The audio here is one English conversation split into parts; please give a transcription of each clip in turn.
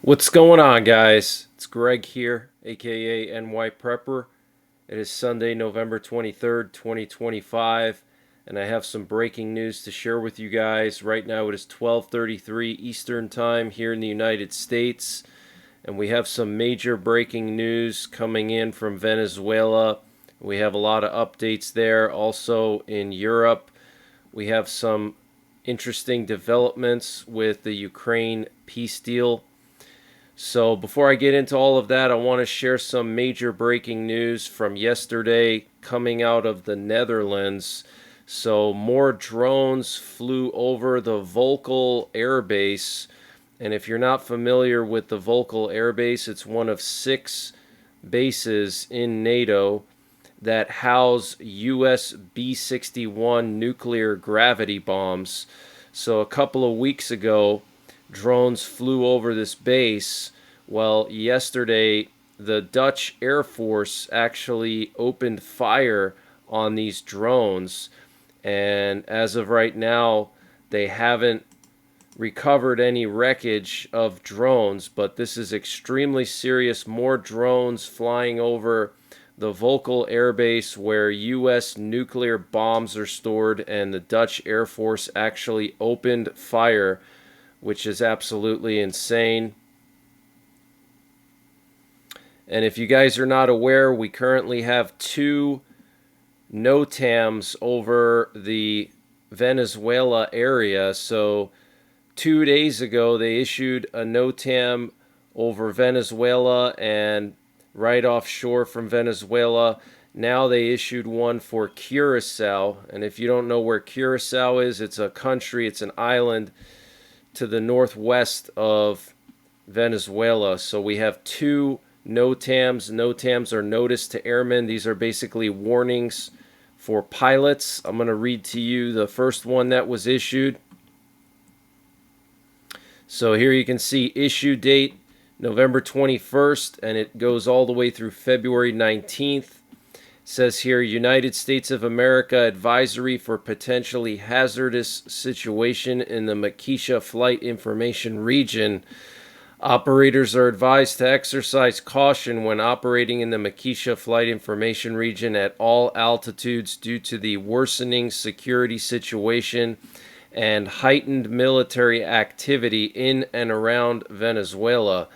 What's going on, guys? It's Greg here, aka NYPrepper. It is Sunday, November 23rd, 2025, and I have some breaking news to share with you guys. Right now it is 12:33 Eastern Time here in the United States, and we have some major breaking news coming in from Venezuela. We have a lot of updates there. Also in Europe, we have some interesting developments with the Ukraine peace deal. So before I get into all of that, I want to share some major breaking news from yesterday coming out of the Netherlands. So more drones flew over the Volkel Air Base. And if you're not familiar with the Volkel Air Base, it's one of 6 bases in NATO that house US B-61 nuclear gravity bombs. So a couple of weeks ago, drones flew over this base. Well, yesterday, the Dutch Air Force actually opened fire on these drones. And as of right now, they haven't recovered any wreckage of drones, but this is extremely serious. More drones flying over the Volkel Air Base where U.S. nuclear bombs are stored, and the Dutch Air Force actually opened fire, which is absolutely insane. And if you guys are not aware, we currently have 2 NOTAMs over the Venezuela area. So 2 days ago, they issued a NOTAM over Venezuela and right offshore from Venezuela. Now they issued one for Curacao. And if you don't know where Curacao is, it's a country, it's an island to the northwest of Venezuela. So we have 2 NOTAMs. NOTAMs are notice to airmen. These are basically warnings for pilots. I'm going to read to you the first one that was issued. So here you can see issue date November 21st, and it goes all the way through February 19th. It says here, United States of America advisory for potentially hazardous situation in the Makisha flight information region. Operators are advised to exercise caution when operating in the Makisha flight information region at all altitudes due to the worsening security situation and heightened military activity in and around Venezuela.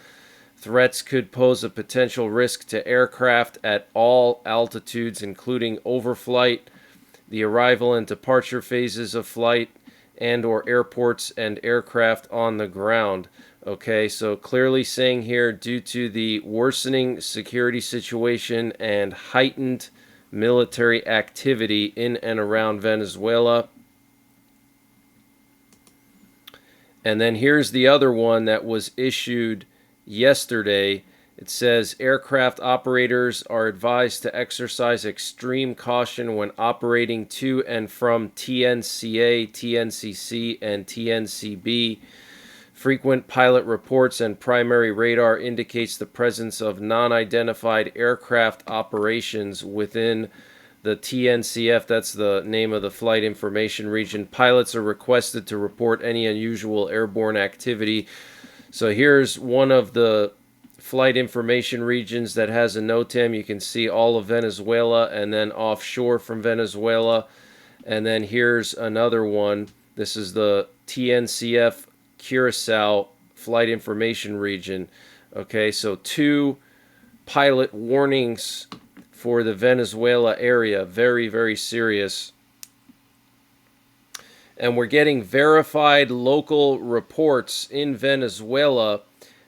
Threats could pose a potential risk to aircraft at all altitudes, including overflight, the arrival and departure phases of flight, and or airports and aircraft on the ground. Okay, so clearly saying here, due to the worsening security situation and heightened military activity in and around Venezuela. And then here's the other one that was issued yesterday. It says aircraft operators are advised to exercise extreme caution when operating to and from TNCA, TNCC, and TNCB. Frequent pilot reports and primary radar indicates the presence of non-identified aircraft operations within the TNCF, that's the name of the flight information region. Pilots are requested to report any unusual airborne activity. So here's one of the flight information regions that has a NOTAM. You can see all of Venezuela and then offshore from Venezuela. And then here's another one. This is the TNCF Curacao flight information region. Okay, so 2 pilot warnings for the Venezuela area. Very, very serious. And we're getting verified local reports in Venezuela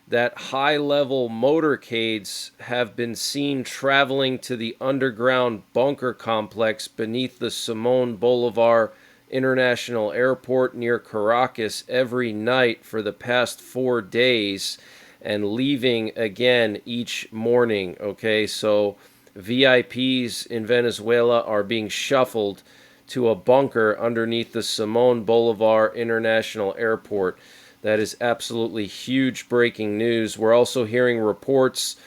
that high-level motorcades have been seen traveling to the underground bunker complex beneath the Simón Bolívar International Airport near Caracas every night for the past 4 days and leaving again each morning. Okay, so VIPs in Venezuela are being shuffled to a bunker underneath the Simón Bolívar International Airport. That is absolutely huge breaking news. We're also hearing reports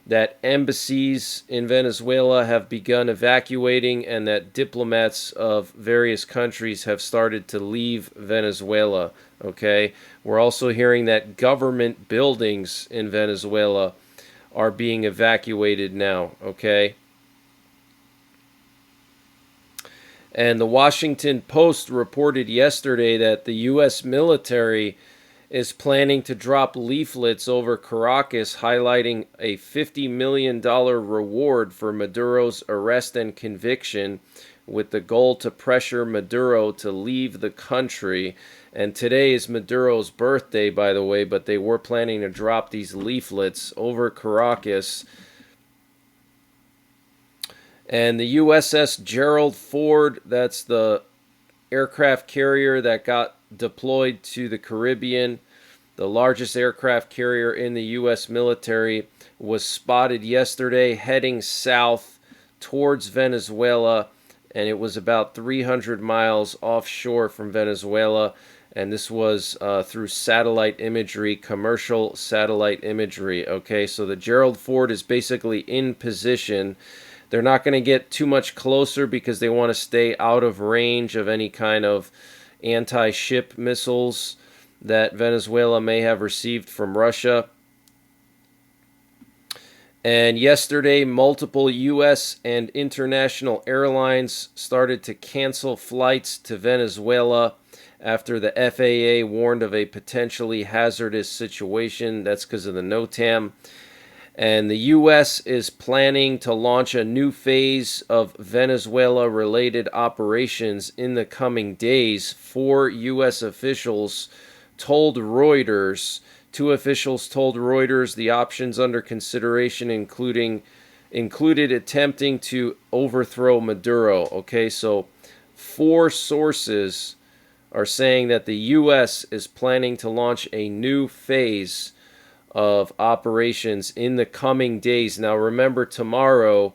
that embassies in Venezuela have begun evacuating and that diplomats of various countries have started to leave Venezuela. Okay, we're also hearing that government buildings in Venezuela are being evacuated now. Okay. And the Washington Post reported yesterday that the U.S. military is planning to drop leaflets over Caracas highlighting a $50 million reward for Maduro's arrest and conviction, with the goal to pressure Maduro to leave the country. And today is Maduro's birthday, by the way, but they were planning to drop these leaflets over Caracas. And the USS Gerald Ford, that's the aircraft carrier that got deployed to the Caribbean, the largest aircraft carrier in the U.S. military, was spotted yesterday heading south towards Venezuela, and it was about 300 miles offshore from Venezuela. And this was through satellite imagery, commercial satellite imagery. Okay, so the Gerald Ford is basically in position. They're not going to get too much closer because they want to stay out of range of any kind of anti-ship missiles that Venezuela may have received from Russia. And yesterday, multiple U.S. and international airlines started to cancel flights to Venezuela after the FAA warned of a potentially hazardous situation. That's because of the NOTAM. And the U.S. is planning to launch a new phase of Venezuela-related operations in the coming days. 4 U.S. officials told Reuters. 2 officials told Reuters the options under consideration included attempting to overthrow Maduro. Okay, so 4 sources are saying that the U.S. is planning to launch a new phase of operations in the coming days. Now, remember, tomorrow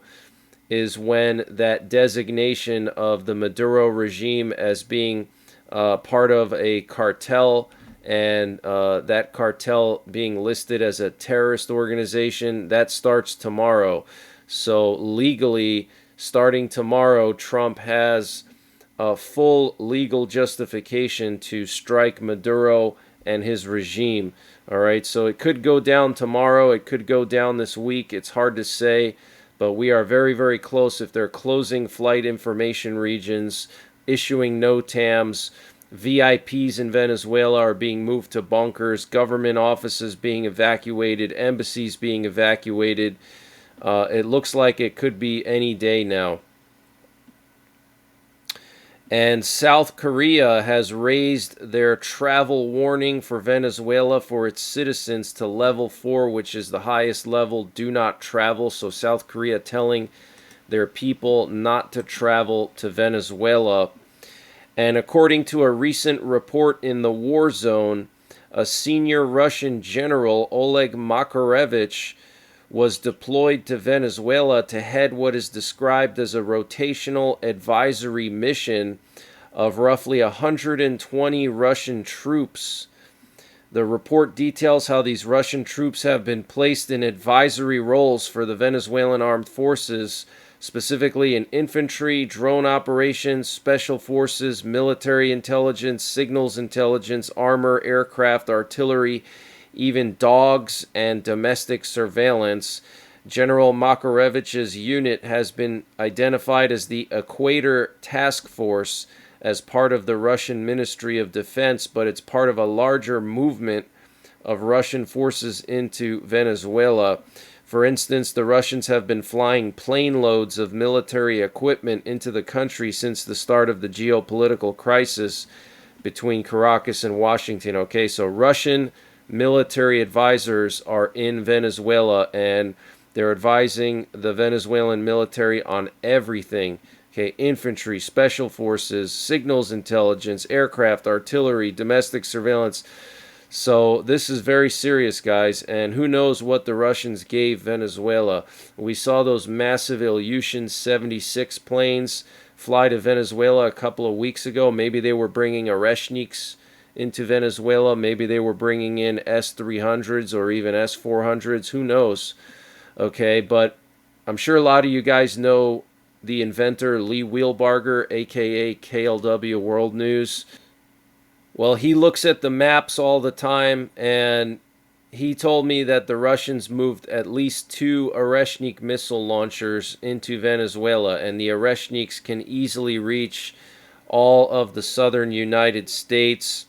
is when that designation of the Maduro regime as being part of a cartel, and that cartel being listed as a terrorist organization, that starts tomorrow. So legally, starting tomorrow, Trump has a full legal justification to strike Maduro and his regime. All right, so it could go down tomorrow. It could go down this week. It's hard to say, but we are very, very close. If they're closing flight information regions, issuing NOTAMs, VIPs in Venezuela are being moved to bunkers, government offices being evacuated, embassies being evacuated. It looks like it could be any day now. And South Korea has raised their travel warning for Venezuela for its citizens to level 4, which is the highest level, do not travel. So South Korea telling their people not to travel to Venezuela. And according to a recent report in the war zone, a senior Russian general, Oleg Makarevich, was deployed to Venezuela to head what is described as a rotational advisory mission of roughly 120 Russian troops. The report details how these Russian troops have been placed in advisory roles for the Venezuelan armed forces, specifically in infantry, drone operations, special forces, military intelligence, signals intelligence, armor, aircraft, artillery, even dogs, and domestic surveillance. General Makarevich's unit has been identified as the Equator Task Force as part of the Russian Ministry of Defense, but it's part of a larger movement of Russian forces into Venezuela. For instance, the Russians have been flying plane loads of military equipment into the country since the start of the geopolitical crisis between Caracas and Washington. Okay, so Russian military advisors are in Venezuela, and they're advising the Venezuelan military on everything. Okay, infantry, special forces, signals intelligence, aircraft, artillery, domestic surveillance. So this is very serious, guys, and who knows what the Russians gave Venezuela. We saw those massive Ilyushin 76 planes fly to Venezuela a couple of weeks ago. Maybe they were bringing Oreshniks into Venezuela. Maybe they were bringing in S-300s or even S-400s. Who knows? Okay, but I'm sure a lot of you guys know the inventor Lee Wheelbarger, a.k.a. KLW World News. Well, he looks at the maps all the time, and he told me that the Russians moved at least 2 missile launchers into Venezuela, and the Oreshniks can easily reach all of the southern United States.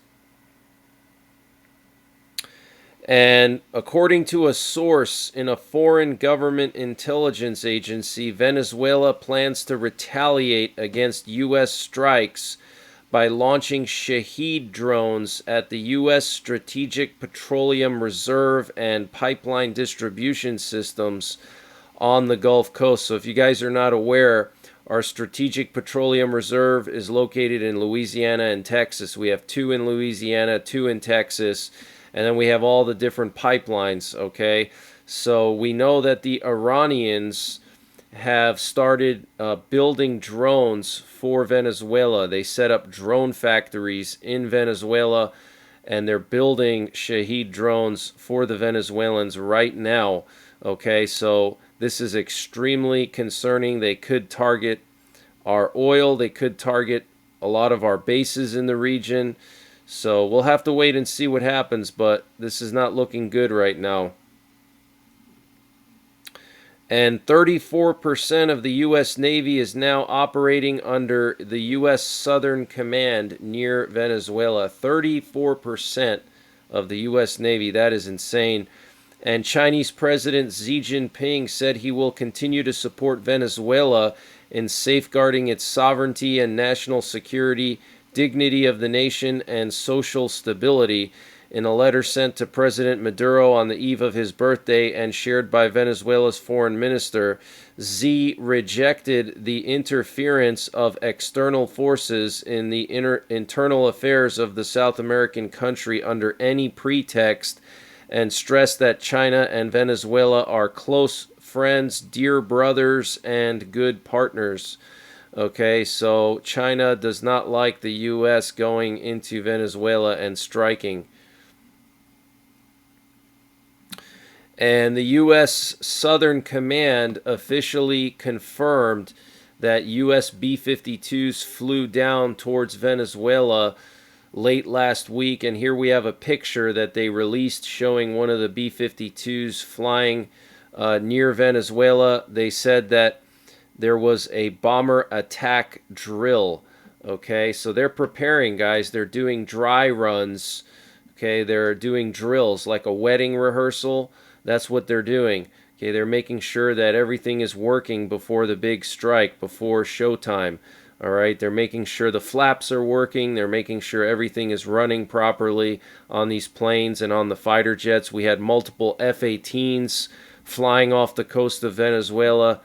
And according to a source in a foreign government intelligence agency, Venezuela plans to retaliate against U.S. strikes by launching Shahed drones at the U.S. Strategic Petroleum Reserve and pipeline distribution systems on the Gulf Coast. So if you guys are not aware, our Strategic Petroleum Reserve is located in Louisiana and Texas. We have 2 in Louisiana, 2 in Texas, and then we have all the different pipelines, okay? So we know that the Iranians have started building drones for Venezuela. They set up drone factories in Venezuela, and they're building Shahed drones for the Venezuelans right now. Okay, so this is extremely concerning. They could target our oil. They could target a lot of our bases in the region. So we'll have to wait and see what happens, but this is not looking good right now. And 34% of the U.S. Navy is now operating under the U.S. Southern Command near Venezuela. 34% of the U.S. Navy. That is insane. And Chinese President Xi Jinping said he will continue to support Venezuela in safeguarding its sovereignty and national security, dignity of the nation, and social stability. In a letter sent to President Maduro on the eve of his birthday and shared by Venezuela's foreign minister, Xi rejected the interference of external forces in the internal affairs of the South American country under any pretext, and stressed that China and Venezuela are close friends, dear brothers, and good partners. Okay, so China does not like the U.S. going into Venezuela and striking. And the U.S. Southern Command officially confirmed that U.S. B-52s flew down towards Venezuela late last week. And here we have a picture that they released showing one of the B-52s flying near Venezuela. They said that there was a bomber attack drill. Okay, so they're preparing, guys. They're doing dry runs. Okay, they're doing drills like a wedding rehearsal. That's what they're doing. Okay, they're making sure that everything is working before the big strike, before showtime. All right, they're making sure the flaps are working. They're making sure everything is running properly on these planes and on the fighter jets. We had multiple F-18s flying off the coast of Venezuela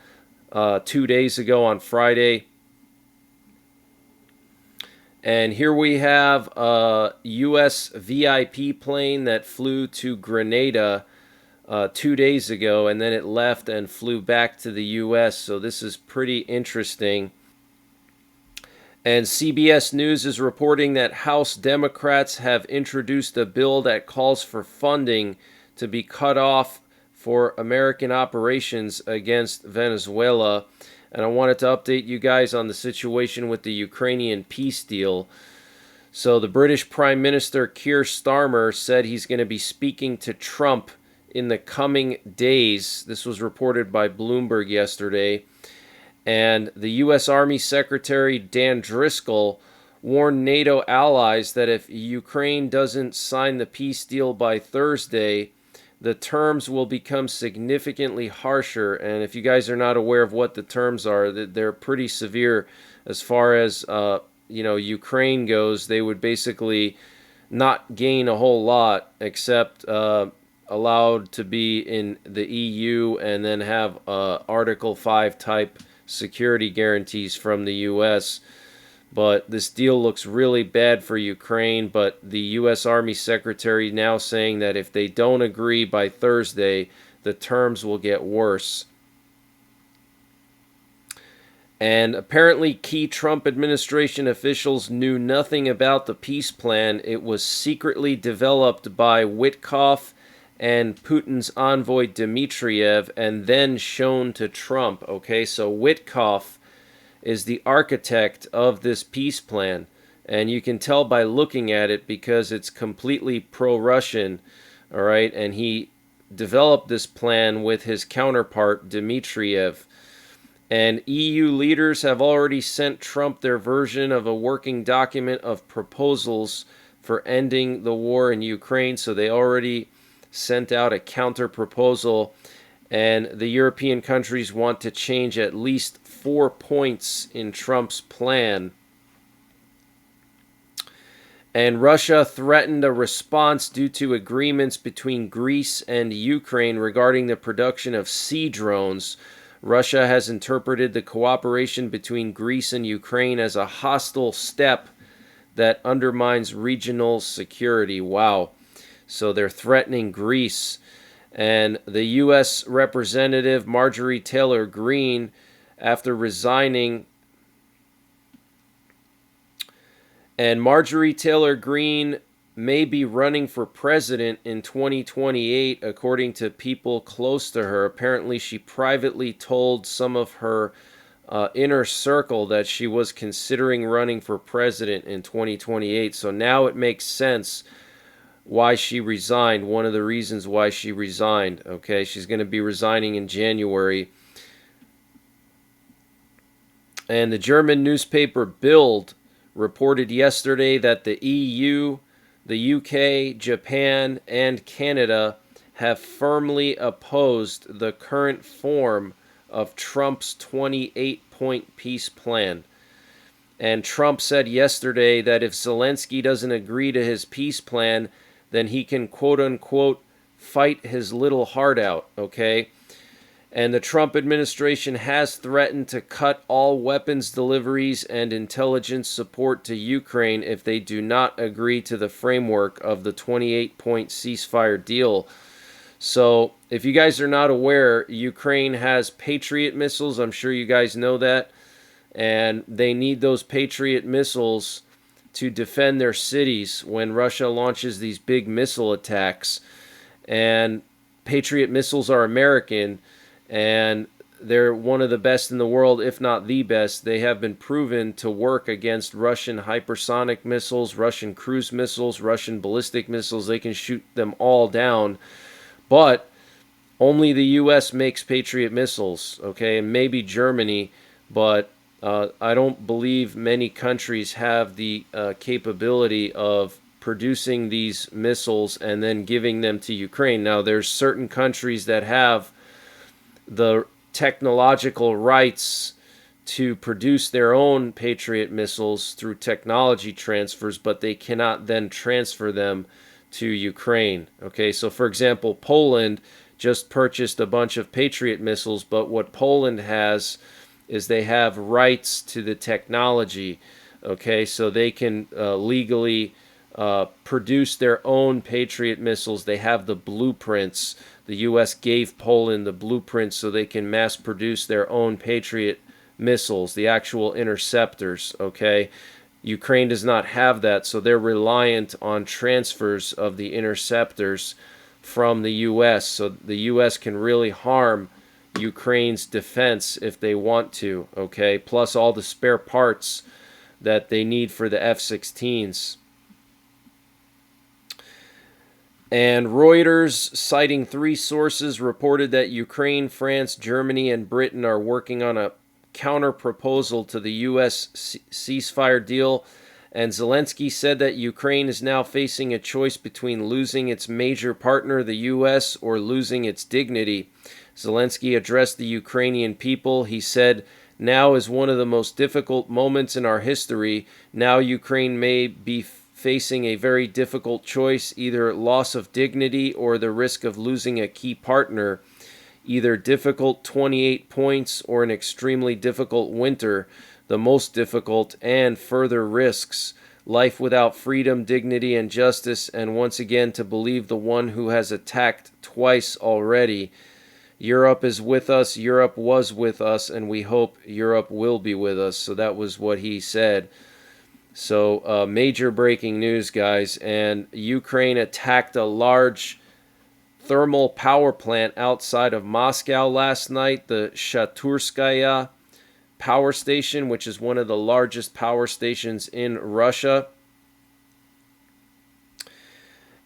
2 days ago on Friday. And here we have a U.S. VIP plane that flew to Grenada 2 days ago, and then it left and flew back to the U.S., so this is pretty interesting. And CBS News is reporting that House Democrats have introduced a bill that calls for funding to be cut off for American operations against Venezuela. And I wanted to update you guys on the situation with the Ukrainian peace deal. So the British Prime Minister Keir Starmer said he's going to be speaking to Trump in the coming days. This was reported by Bloomberg yesterday. And the U.S. Army Secretary Dan Driscoll warned NATO allies that if Ukraine doesn't sign the peace deal by Thursday, the terms will become significantly harsher. And if you guys are not aware of what the terms are, they're pretty severe as far as Ukraine goes. They would basically not gain a whole lot except allowed to be in the EU and then have Article 5 type security guarantees from the U.S. But this deal looks really bad for Ukraine, but the U.S. Army Secretary now saying that if they don't agree by Thursday, the terms will get worse. And apparently key Trump administration officials knew nothing about the peace plan. It was secretly developed by Witkoff and Putin's envoy Dmitriev and then shown to Trump. Okay, so Witkoff is the architect of this peace plan, And you can tell by looking at it because it's completely pro-Russian, all right? And he developed this plan with his counterpart, Dmitriev. And EU leaders have already sent Trump their version of a working document of proposals for ending the war in Ukraine. So they already sent out a counter proposal. And the European countries want to change at least 4 points in Trump's plan. And Russia threatened a response due to agreements between Greece and Ukraine regarding the production of sea drones. Russia has interpreted the cooperation between Greece and Ukraine as a hostile step that undermines regional security. Wow. So they're threatening Greece. And the U.S. Representative Marjorie Taylor Greene, after resigning, and Marjorie Taylor Greene may be running for president in 2028, according to people close to her. Apparently, she privately told some of her inner circle that she was considering running for president in 2028. So now it makes sense why she resigned, one of the reasons why she resigned. Okay, she's going to be resigning in January. And the German newspaper Bild reported yesterday that the EU, the UK, Japan, and Canada have firmly opposed the current form of Trump's 28-point peace plan. And Trump said yesterday that if Zelensky doesn't agree to his peace plan, then he can, quote-unquote, fight his little heart out, okay? And the Trump administration has threatened to cut all weapons deliveries and intelligence support to Ukraine if they do not agree to the framework of the 28-point ceasefire deal. So, if you guys are not aware, Ukraine has Patriot missiles. I'm sure you guys know that. And they need those Patriot missiles to defend their cities when Russia launches these big missile attacks. And Patriot missiles are American, and they're one of the best in the world, if not the best. They have been proven to work against Russian hypersonic missiles, Russian cruise missiles, Russian ballistic missiles. They can shoot them all down. But only the U.S. makes Patriot missiles, okay, and maybe Germany, but I don't believe many countries have the capability of producing these missiles and then giving them to Ukraine. Now, there's certain countries that have the technological rights to produce their own Patriot missiles through technology transfers, but they cannot then transfer them to Ukraine. Okay, so for example, Poland just purchased a bunch of Patriot missiles, but what Poland has is they have rights to the technology. Okay, so they can legally produce their own Patriot missiles. They have the blueprints. The U.S. gave Poland the blueprints so they can mass produce their own Patriot missiles, the actual interceptors, okay? Ukraine does not have that, so they're reliant on transfers of the interceptors from the U.S. So the U.S. can really harm Ukraine's defense if they want to, okay? Plus all the spare parts that they need for the F-16s. And Reuters, citing 3 sources, reported that Ukraine, France, Germany, and Britain are working on a counter-proposal to the U.S. ceasefire deal. And Zelensky said that Ukraine is now facing a choice between losing its major partner, the U.S., or losing its dignity. Zelensky addressed the Ukrainian people. He said, "Now is one of the most difficult moments in our history. Now Ukraine may be facing a very difficult choice, either loss of dignity or the risk of losing a key partner, either difficult 28 points or an extremely difficult winter, the most difficult, and further risks, life without freedom, dignity, and justice, and once again to believe the one who has attacked twice already. Europe is with us, Europe was with us, and we hope Europe will be with us." So that was what he said. So major breaking news, guys. And Ukraine attacked a large thermal power plant outside of Moscow last night, the Shaturskaya power station, which is one of the largest power stations in Russia.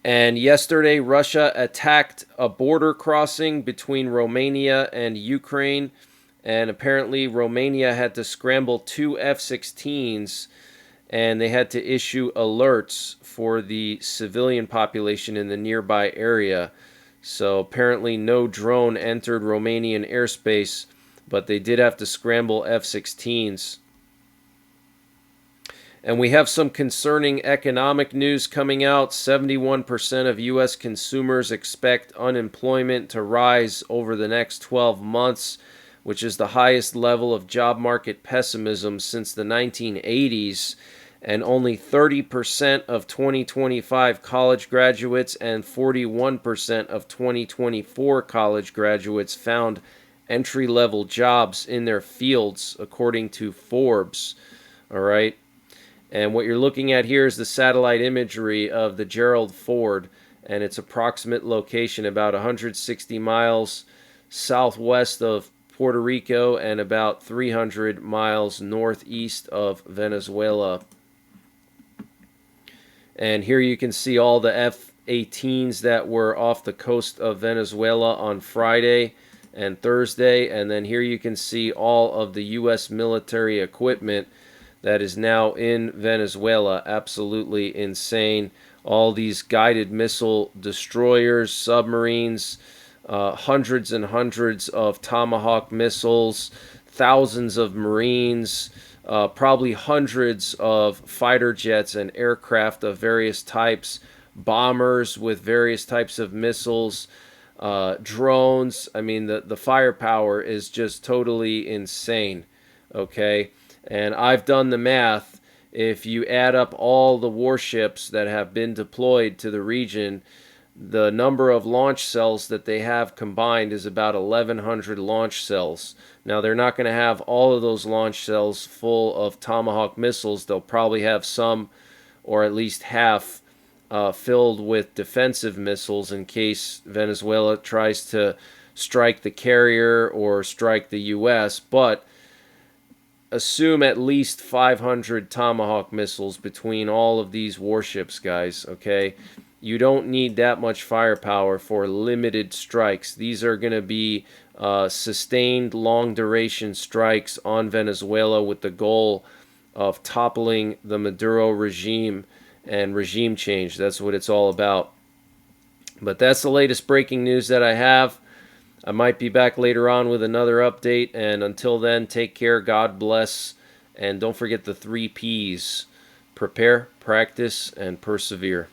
And yesterday, Russia attacked a border crossing between Romania and Ukraine. And apparently, Romania had to scramble 2 F-16s, and they had to issue alerts for the civilian population in the nearby area. So apparently, no drone entered Romanian airspace, but they did have to scramble F-16s. And we have some concerning economic news coming out. 71% of U.S. consumers expect unemployment to rise over the next 12 months, which is the highest level of job market pessimism since the 1980s. And only 30% of 2025 college graduates and 41% of 2024 college graduates found entry-level jobs in their fields, according to Forbes. All right. And what you're looking at here is the satellite imagery of the Gerald Ford and its approximate location, about 160 miles southwest of Puerto Rico and about 300 miles northeast of Venezuela. And here you can see all the F-18s that were off the coast of Venezuela on Friday and Thursday. And then here you can see all of the U.S. military equipment that is now in Venezuela. Absolutely insane. All these guided missile destroyers, submarines, hundreds and hundreds of Tomahawk missiles, thousands of Marines, probably hundreds of fighter jets and aircraft of various types, bombers with various types of missiles, drones. I mean, the firepower is just totally insane, okay? And I've done the math. If you add up all the warships that have been deployed to the region, the number of launch cells that they have combined is about 1,100 launch cells. Now, they're not going to have all of those launch cells full of Tomahawk missiles. They'll probably have some, or at least half, filled with defensive missiles in case Venezuela tries to strike the carrier or strike the U.S., but assume at least 500 Tomahawk missiles between all of these warships, guys, okay? You don't need that much firepower for limited strikes. These are going to be sustained, long-duration strikes on Venezuela with the goal of toppling the Maduro regime and regime change. That's what it's all about. But that's the latest breaking news that I have. I might be back later on with another update, and until then, take care, God bless, and don't forget the 3 Ps: prepare, practice, and persevere.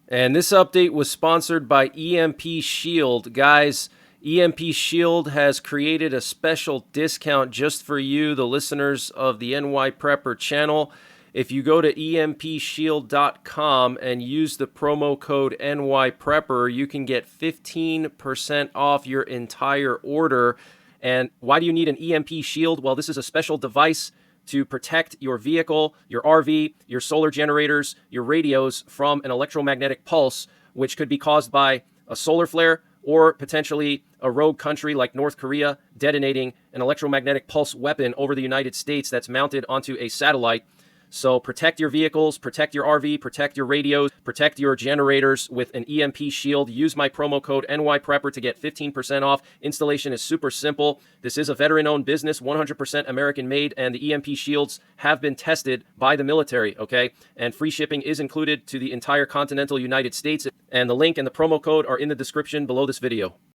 And this update was sponsored by EMP Shield. Guys, EMP Shield has created a special discount just for you, the listeners of the NYPrepper channel. If you go to empshield.com and use the promo code NYPrepper, you can get 15% off your entire order. And why do you need an EMP Shield? Well, this is a special device to protect your vehicle, your RV, your solar generators, your radios from an electromagnetic pulse, which could be caused by a solar flare or potentially a rogue country like North Korea detonating an electromagnetic pulse weapon over the United States that's mounted onto a satellite. So protect your vehicles, protect your RV, protect your radios, protect your generators with an EMP Shield. Use my promo code NYPrepper to get 15% off. Installation is super simple. This is a veteran-owned business, 100% American-made, and the EMP Shields have been tested by the military, okay? And free shipping is included to the entire continental United States. And the link and the promo code are in the description below this video.